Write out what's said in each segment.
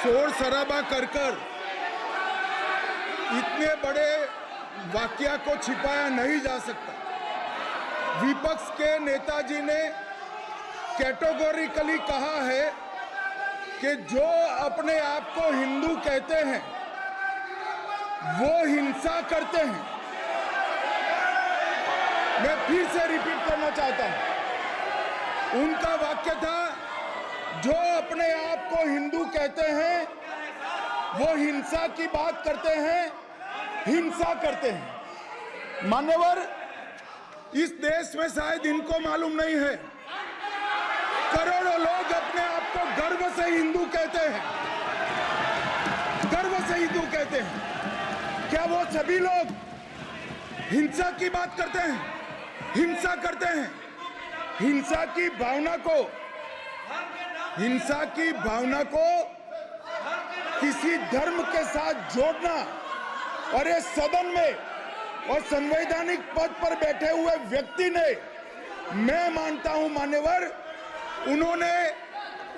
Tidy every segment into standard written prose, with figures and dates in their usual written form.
शोर शराबा कर इतने बड़े वाकया को छिपाया नहीं जा सकता। विपक्ष के नेताजी ने कैटेगोरिकली कहा है कि जो अपने आप को हिंदू कहते हैं वो हिंसा करते हैं। मैं फिर से रिपीट करना चाहता हूं, उनका वाक्य था जो अपने आप को हिंदू कहते हैं वो हिंसा की बात करते हैं, हिंसा करते हैं। मान्यवर, इस देश में शायद इनको मालूम नहीं है, करोड़ों लोग अपने आप को गर्व से हिंदू कहते हैं, गर्व से हिंदू कहते हैं। क्या वो सभी लोग हिंसा की बात करते हैं, हिंसा करते हैं? हिंसा की भावना को किसी धर्म के साथ जोड़ना और ये सदन में और संवैधानिक पद पर बैठे हुए व्यक्ति ने, मैं मानता हूं मान्यवर, उन्होंने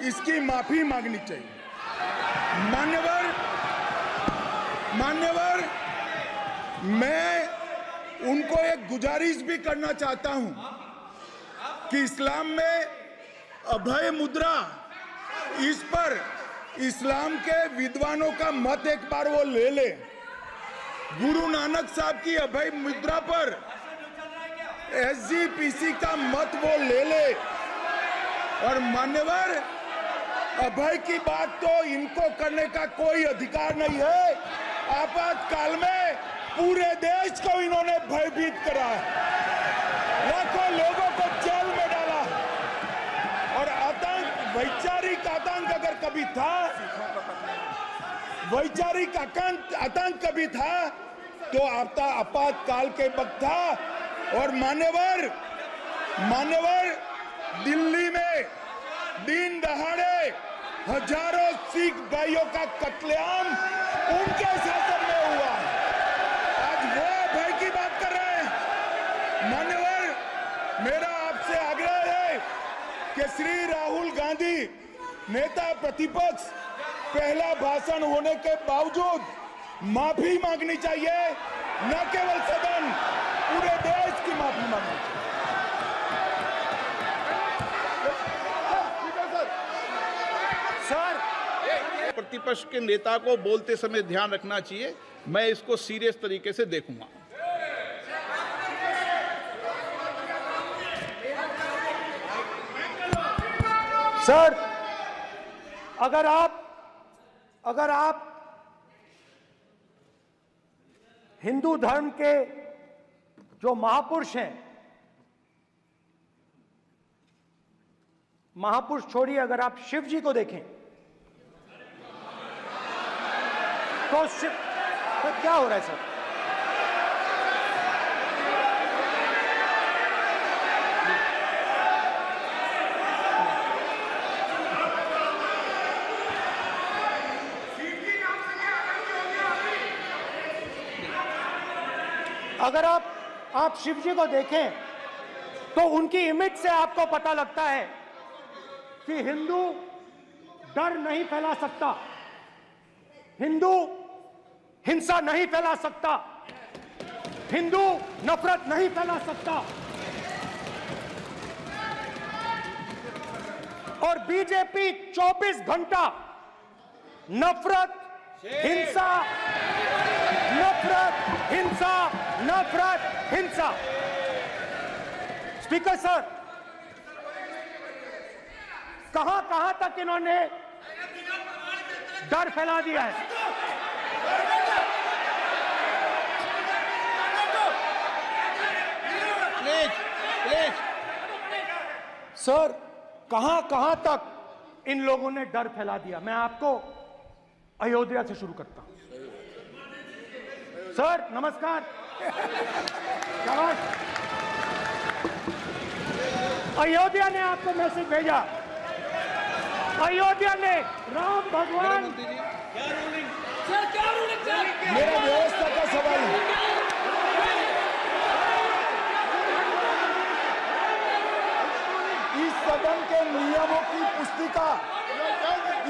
इसकी माफी मांगनी चाहिए। मान्यवर, मैं उनको एक गुजारिश भी करना चाहता हूं कि इस्लाम में अभय मुद्रा, इस पर इस्लाम के विद्वानों का मत एक बार वो ले ले। गुरु नानक साहब की अभय मुद्रा पर SGPC का मत वो ले ले। और मान्यवर, अभय की बात तो इनको करने का कोई अधिकार नहीं है। आपातकाल में पूरे देश को इन्होंने भयभीत करा है, लाखों लोगों को जेल में डाला। और आतंक, वैचारिक आतंक अगर कभी था, वैचारिक आतंक कभी था तो आपातकाल के वक्त था। और मान्यवर, दिल्ली में दिन दहाड़े हजारों सिख भाइयों का कत्लेआम उनके शासन में हुआ। आज वो भय की बात कर रहे हैं। मान्यवर, मेरा आपसे आग्रह है कि श्री राहुल गांधी, नेता प्रतिपक्ष, पहला भाषण होने के बावजूद माफी मांगनी चाहिए। न केवल सदन, पूरे देश की माफी मांगनी चाहिए। सर, प्रतिपक्ष के नेता को बोलते समय ध्यान रखना चाहिए। मैं इसको सीरियस तरीके से देखूंगा। सर, अगर आप हिंदू धर्म के जो महापुरुष हैं, महापुरुष छोड़िए, अगर आप शिव जी को देखें तो क्या हो रहा है सर? अगर आप शिव जी को देखें तो उनकी इमेज से आपको पता लगता है कि हिंदू डर नहीं फैला सकता, हिंदू हिंसा नहीं फैला सकता, हिंदू नफरत नहीं फैला सकता। और बीजेपी 24 घंटा नफरत, हिंसा, नफरत, हिंसा, नफरत, हिंसा। स्पीकर सर, कहां तक इन्होंने डर फैला दिया है? प्लीज सर, कहां तक इन लोगों ने डर फैला दिया? मैं आपको अयोध्या से शुरू करता हूं। सर नमस्कार। अयोध्या ने आपको मैसेज भेजा, अयोध्या ने राम भगवान। मेरा व्यवस्था का सवाल है। इस सदन के नियमों की पुस्तिका,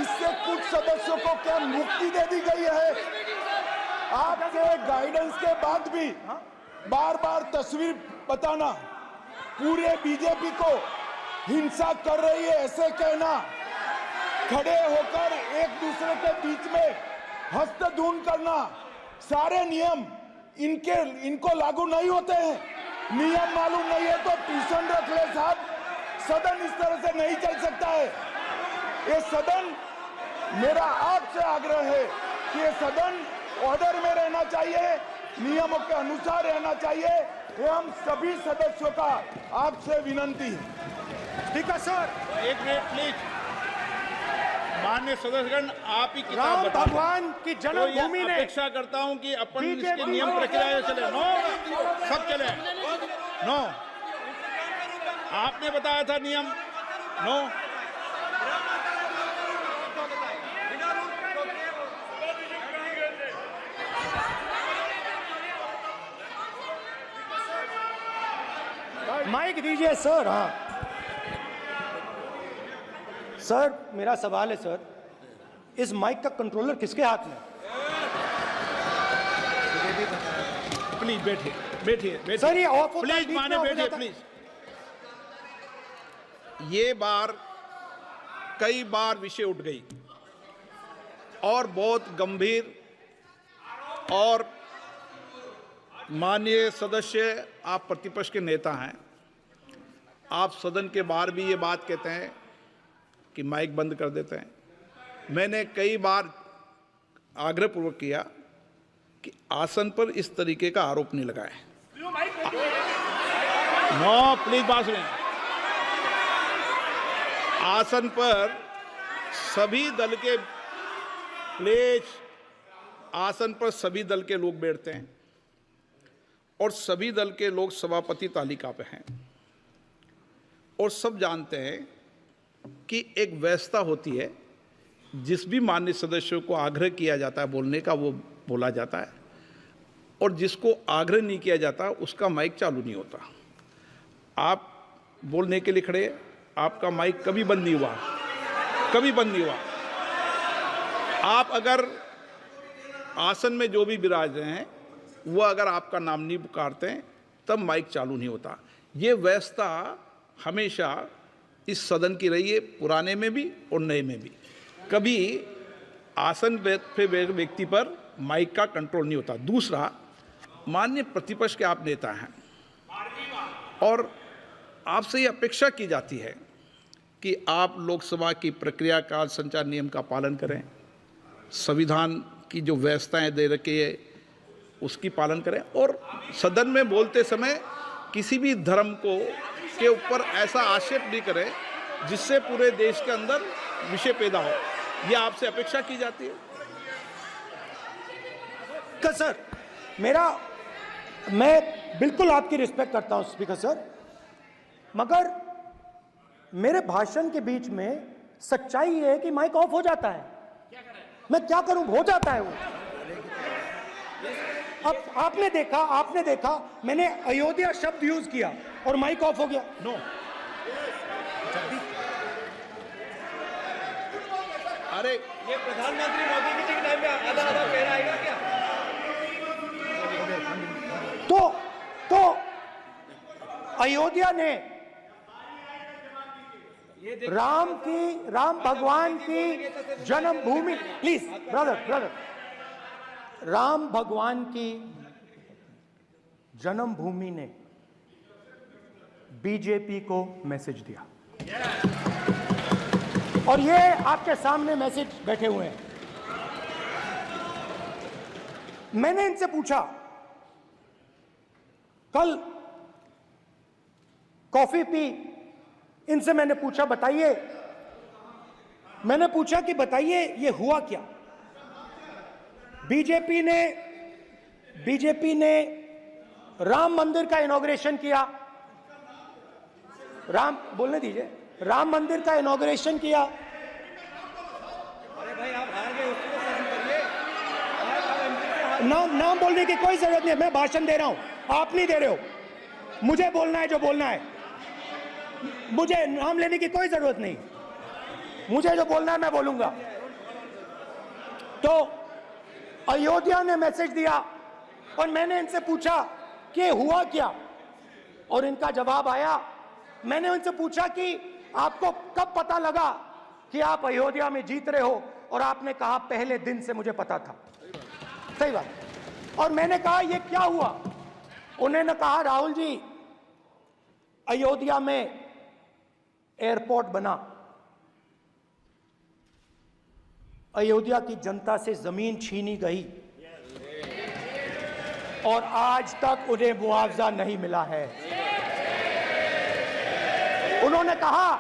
इससे कुछ सदस्यों को क्या मुक्ति दे दी गई है? आपके गाइडेंस के बाद भी बार बार तस्वीर बताना, पूरे बीजेपी को हिंसा कर रही है ऐसे कहना, खड़े होकर एक दूसरे के बीच में हस्तधून करना, सारे नियम इनको लागू नहीं होते हैं। नियम मालूम नहीं है तो ट्यूशन रख ले साहब, सदन इस तरह से नहीं चल सकता है। ये सदन, मेरा आपसे आग्रह है कि ये सदन ऑर्डर में रहना चाहिए, नियमों के अनुसार रहना चाहिए। ये हम सभी सदस्यों का आपसे विनंती है। ठीक है सर। एक मिनट प्लीज। माननीय सदस्यगण, आप ही किताब राम बताओ। भगवान की तो जन्मभूमि ये ने अपेक्षा करता हूं कि अपन बीजेपी इसके नियम प्रक्रिया चले। नो, सब चले। नो, आपने बताया था नियम। नो, माइक दीजिए सर। हाँ सर, मेरा सवाल है सर, इस माइक का कंट्रोलर किसके हाथ में? प्लीज बैठिए, बैठिए, बैठिए। सर ये ऑफ होता है, प्लीज बीच में माने ऑफ हो बैठिए जाता है। प्लीज। ये बार कई बार विषय उठ गई और बहुत गंभीर, और माननीय सदस्य, आप प्रतिपक्ष के नेता हैं, आप सदन के बाहर भी ये बात कहते हैं कि माइक बंद कर देते हैं। मैंने कई बार आग्रहपूर्वक किया कि आसन पर इस तरीके का आरोप नहीं लगाए। नो, प्लीज बात सुनिए। आसन पर सभी दल के, प्लीज, आसन पर सभी दल के लोग बैठते हैं और सभी दल के लोग सभापति तालिका पे हैं, और सब जानते हैं कि एक व्यवस्था होती है, जिस भी माननीय सदस्यों को आग्रह किया जाता है बोलने का वो बोला जाता है, और जिसको आग्रह नहीं किया जाता उसका माइक चालू नहीं होता। आप बोलने के लिए खड़े, आपका माइक कभी बंद नहीं हुआ, कभी बंद नहीं हुआ। आप अगर आसन में जो भी विराज रहे हैं वो अगर आपका नाम नहीं पुकारते हैं तब माइक चालू नहीं होता। ये व्यवस्था हमेशा इस सदन की रही है, पुराने में भी और नए में भी। कभी आसन पे व्यक्ति पर माइक का कंट्रोल नहीं होता। दूसरा, माननीय प्रतिपक्ष के आप नेता हैं और आपसे ये अपेक्षा की जाती है कि आप लोकसभा की प्रक्रिया का, संचार नियम का पालन करें, संविधान की जो व्यवस्थाएं दे रखी है उसकी पालन करें, और सदन में बोलते समय किसी भी धर्म को के ऊपर ऐसा आक्षेप नहीं करें जिससे पूरे देश के अंदर विषय पैदा हो। ये आपसे अपेक्षा की जाती है। सर, मैं बिल्कुल आपकी रिस्पेक्ट करता हूं स्पीकर सर, मगर मेरे भाषण के बीच में सच्चाई ये है कि माइक ऑफ हो जाता है। मैं क्या करूं, हो जाता है वो। अब आपने देखा मैंने अयोध्या शब्द यूज किया और माइक ऑफ हो गया। नो, अरे ये प्रधानमंत्री मोदी जी के टाइम में आधा आधा पैरा आएगा क्या? तो अयोध्या ने राम भगवान की जन्मभूमि, प्लीज ब्रदर, राम भगवान की जन्मभूमि ने बीजेपी को मैसेज दिया, और ये आपके सामने मैसेज बैठे हुए हैं। मैंने इनसे पूछा, कल कॉफी पी, इनसे मैंने पूछा कि बताइए ये हुआ क्या। बीजेपी ने राम मंदिर का इनॉग्रेशन किया, बोलने दीजिए, राम मंदिर का इनॉग्रेशन किया। अरे भाई आप हार गए, उसको सहन करिए। नाम बोलने की कोई जरूरत नहीं है, मैं भाषण दे रहा हूं, आप नहीं दे रहे हो। मुझे बोलना है जो बोलना है, मुझे नाम लेने की कोई जरूरत नहीं। मुझे जो बोलना है मैं बोलूंगा। तो अयोध्या ने मैसेज दिया और मैंने इनसे पूछा कि हुआ क्या, और इनका जवाब आया। मैंने उनसे पूछा कि आपको कब पता लगा कि आप अयोध्या में जीत रहे हो, और आपने कहा पहले दिन से मुझे पता था। सही बात। और मैंने कहा ये क्या हुआ? उन्होंने कहा राहुल जी, अयोध्या में एयरपोर्ट बना, अयोध्या की जनता से जमीन छीनी गई और आज तक उन्हें मुआवजा नहीं मिला है। उन्होंने कहा,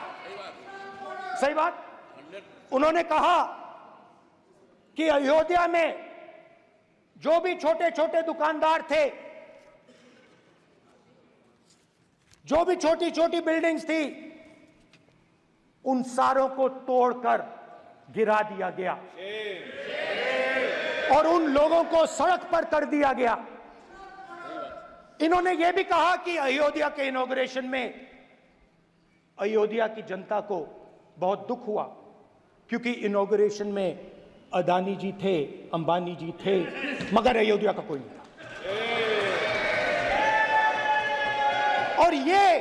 सही बात, उन्होंने कहा कि अयोध्या में जो भी छोटे छोटे दुकानदार थे, जो भी छोटी छोटी बिल्डिंग्स थी, उन सारों को तोड़कर गिरा दिया गया और उन लोगों को सड़क पर कर दिया गया। इन्होंने यह भी कहा कि अयोध्या के इनॉग्रेशन में अयोध्या की जनता को बहुत दुख हुआ, क्योंकि इनॉग्रेशन में अदानी जी थे, अंबानी जी थे, मगर अयोध्या का कोई नहीं था। और ये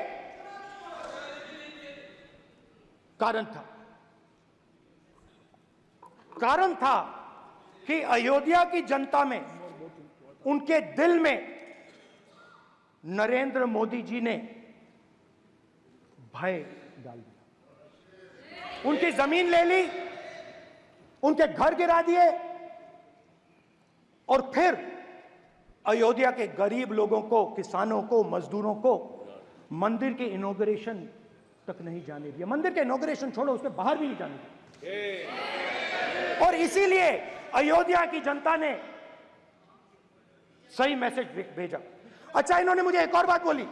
कारण था कि अयोध्या की जनता में, उनके दिल में नरेंद्र मोदी जी ने भय डाल दिया। उनकी जमीन ले ली, उनके घर गिरा दिए, और फिर अयोध्या के गरीब लोगों को, किसानों को, मजदूरों को मंदिर के इनॉग्रेशन तक नहीं जाने दिया। मंदिर के इनॉग्रेशन छोड़ो, उसके बाहर भी नहीं जाने दिया। और इसीलिए अयोध्या की जनता ने सही मैसेज भेजा। अच्छा, इन्होंने मुझे एक और बात बोली,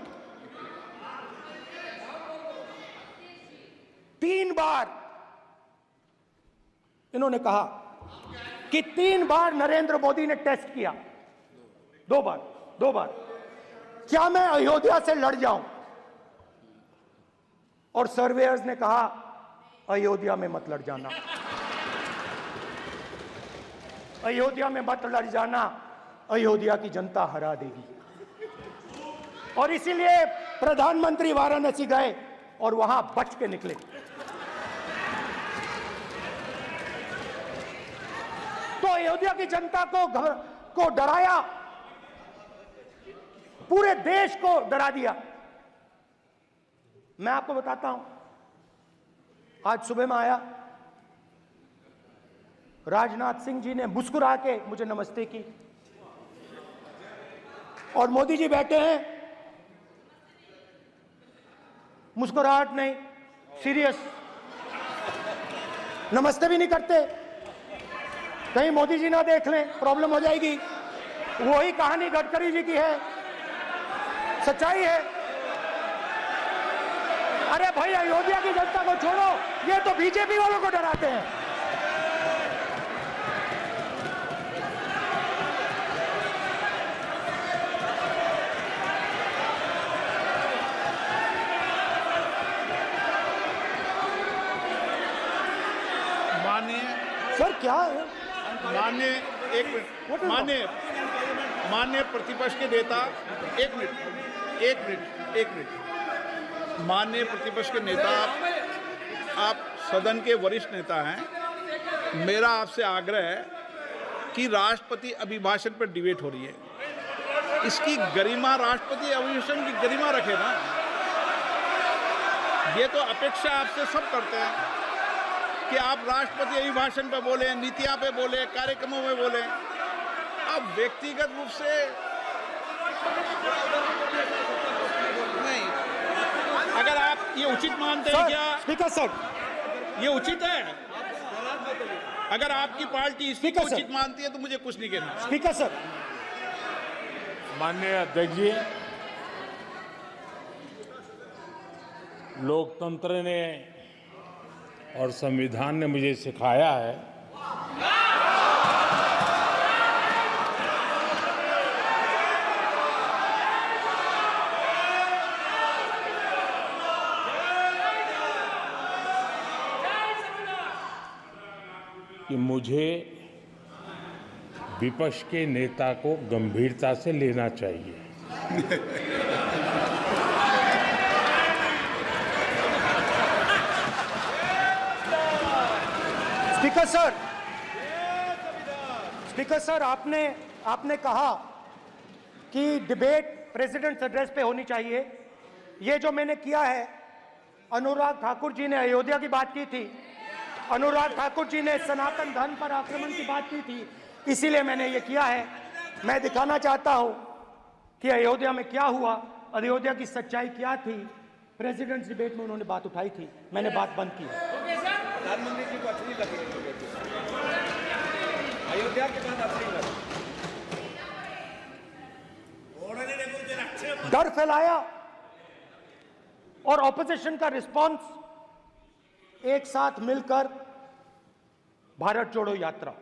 3 बार इन्होंने कहा कि 3 बार नरेंद्र मोदी ने टेस्ट किया, 2 बार क्या मैं अयोध्या से लड़ जाऊं? और सर्वेयर्स ने कहा अयोध्या में मत लड़ जाना, अयोध्या में मत लड़ जाना, अयोध्या की जनता हरा देगी। और इसीलिए प्रधानमंत्री वाराणसी गए और वहां बच के निकले। तो अयोध्या की जनता को डराया, पूरे देश को डरा दिया। मैं आपको बताता हूं, आज सुबह में आया, राजनाथ सिंह जी ने मुस्कुरा के मुझे नमस्ते की, और मोदी जी बैठे हैं, मुस्कुराहट नहीं, सीरियस, नमस्ते भी नहीं करते। कहीं मोदी जी ना देख लें, प्रॉब्लम हो जाएगी। वही कहानी गडकरी जी की है, सच्चाई है। अरे भाई, अयोध्या की जनता को छोड़ो, ये तो बीजेपी वालों को डराते हैं। सर क्या है? माननीय प्रतिपक्ष के नेता, एक मिनट, माननीय प्रतिपक्ष के नेता, आप सदन के वरिष्ठ नेता हैं। मेरा आपसे आग्रह है कि राष्ट्रपति अभिभाषण पर डिबेट हो रही है, इसकी गरिमा, राष्ट्रपति अभिभाषण की गरिमा रखे ना। ये तो अपेक्षा आपसे सब करते हैं कि आप राष्ट्रपति अभिभाषण पे बोले, नीतियां पे बोले, कार्यक्रमों में बोले। अब व्यक्तिगत रूप से नहीं, अगर आप ये उचित मानते हैं क्या? स्पीकर सर, ये उचित है? अगर आपकी पार्टी इसको उचित मानती है तो मुझे कुछ नहीं कहना। स्पीकर सर, माननीय अध्यक्ष जी, लोकतंत्र ने और संविधान ने मुझे सिखाया है कि मुझे विपक्ष के नेता को गंभीरता से लेना चाहिए। स्पीकर सर, आपने कहा कि डिबेट प्रेसिडेंट्स एड्रेस पे होनी चाहिए। ये जो मैंने किया है, अनुराग ठाकुर जी ने अयोध्या की बात की थी, अनुराग ठाकुर जी ने सनातन धर्म पर आक्रमण की बात की थी, इसीलिए मैंने ये किया है। मैं दिखाना चाहता हूं कि अयोध्या में क्या हुआ, अयोध्या की सच्चाई क्या थी। प्रेसिडेंट्स डिबेट में उन्होंने बात उठाई थी, मैंने बात बंद की। प्रधानमंत्री जी को अच्छी लगी अयोध्या के बाद अच्छी लगी। डर फैलाया और ऑपोजिशन का रिस्पांस एक साथ मिलकर भारत जोड़ो यात्रा।